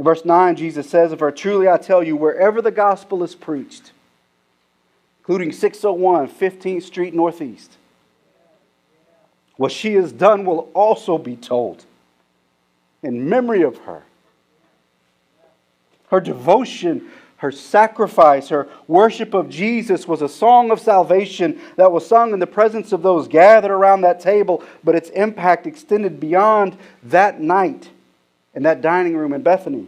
In verse 9, Jesus says of her, "Truly I tell you, wherever the gospel is preached," including 601 15th Street Northeast, "what she has done will also be told in memory of her." Her devotion, her sacrifice, her worship of Jesus was a song of salvation that was sung in the presence of those gathered around that table, but its impact extended beyond that night in that dining room in Bethany.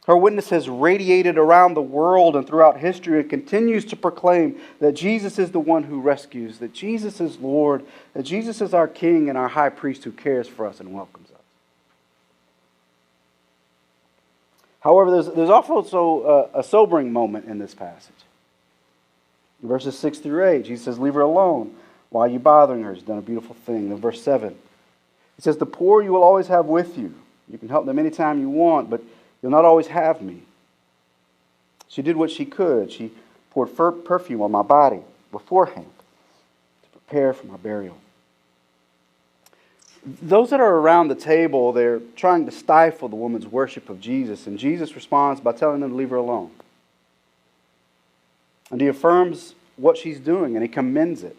Her witness has radiated around the world and throughout history and continues to proclaim that Jesus is the one who rescues, that Jesus is Lord, that Jesus is our King and our High Priest who cares for us and welcomes us. However, there's also a sobering moment in this passage. In verses 6 through 8, Jesus says, "Leave her alone. Why are you bothering her? She's done a beautiful thing." In verse 7, he says, "The poor you will always have with you. You can help them anytime you want, but you'll not always have me. She did what she could. She poured perfume on my body beforehand to prepare for my burial." Those that are around the table, they're trying to stifle the woman's worship of Jesus, and Jesus responds by telling them to leave her alone. And he affirms what she's doing, and he commends it.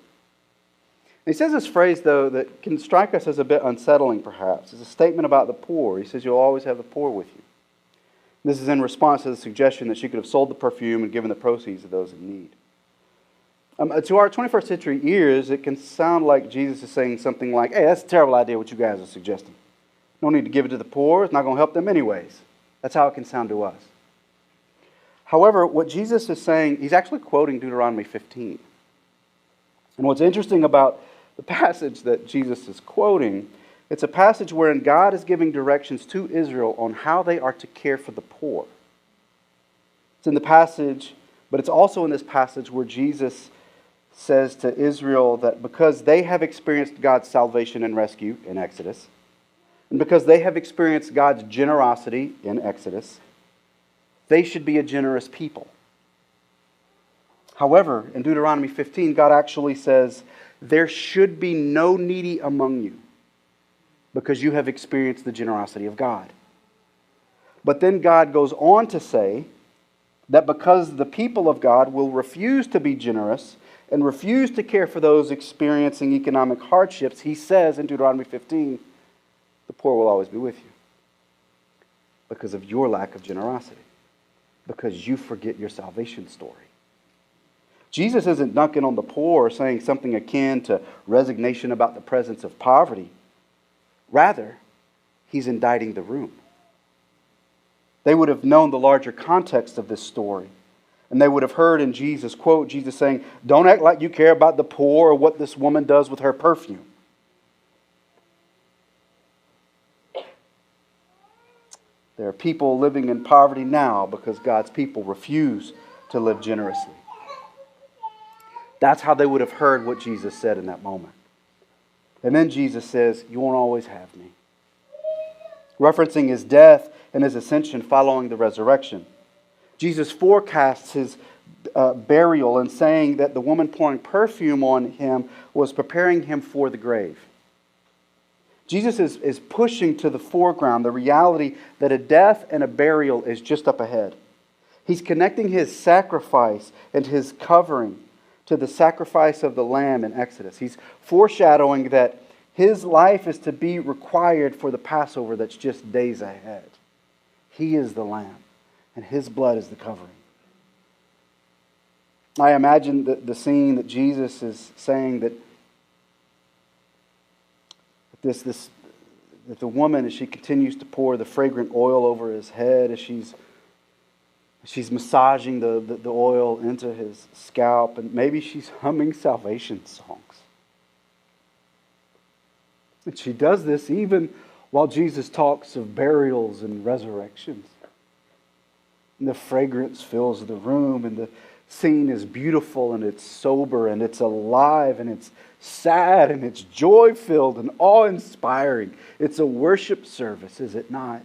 And he says this phrase, though, that can strike us as a bit unsettling, perhaps. It's a statement about the poor. He says, "You'll always have the poor with you." This is in response to the suggestion that she could have sold the perfume and given the proceeds to those in need. To our 21st century ears, it can sound like Jesus is saying something like, "Hey, that's a terrible idea what you guys are suggesting. No need to give it to the poor. It's not going to help them anyways." That's how it can sound to us. However, what Jesus is saying, he's actually quoting Deuteronomy 15. And what's interesting about the passage that Jesus is quoting, it's a passage wherein God is giving directions to Israel on how they are to care for the poor. It's in the passage, but it's also in this passage where Jesus says to Israel that because they have experienced God's salvation and rescue in Exodus, and because they have experienced God's generosity in Exodus, they should be a generous people. However, in Deuteronomy 15, God actually says, "There should be no needy among you, because you have experienced the generosity of God." But then God goes on to say that because the people of God will refuse to be generous and refuse to care for those experiencing economic hardships, he says in Deuteronomy 15, "The poor will always be with you because of your lack of generosity, because you forget your salvation story." Jesus isn't dunking on the poor or saying something akin to resignation about the presence of poverty. Rather, he's indicting the room. They would have known the larger context of this story. And they would have heard in Jesus, quote, Jesus saying, "Don't act like you care about the poor or what this woman does with her perfume." There are people living in poverty now because God's people refuse to live generously. That's how they would have heard what Jesus said in that moment. And then Jesus says, "You won't always have me," referencing his death and his ascension following the resurrection. Jesus forecasts his burial and saying that the woman pouring perfume on him was preparing him for the grave. Jesus is pushing to the foreground the reality that a death and a burial is just up ahead. He's connecting his sacrifice and his covering to the sacrifice of the lamb in Exodus. He's foreshadowing that his life is to be required for the Passover that's just days ahead. He is the lamb, and his blood is the covering. I imagine the scene that Jesus is saying that that the woman, as she continues to pour the fragrant oil over his head, as she's massaging the oil into his scalp, and maybe she's humming salvation songs. And she does this even while Jesus talks of burials and resurrections. And the fragrance fills the room, and the scene is beautiful, and it's sober, and it's alive, and it's sad, and it's joy-filled and awe-inspiring. It's a worship service, is it not?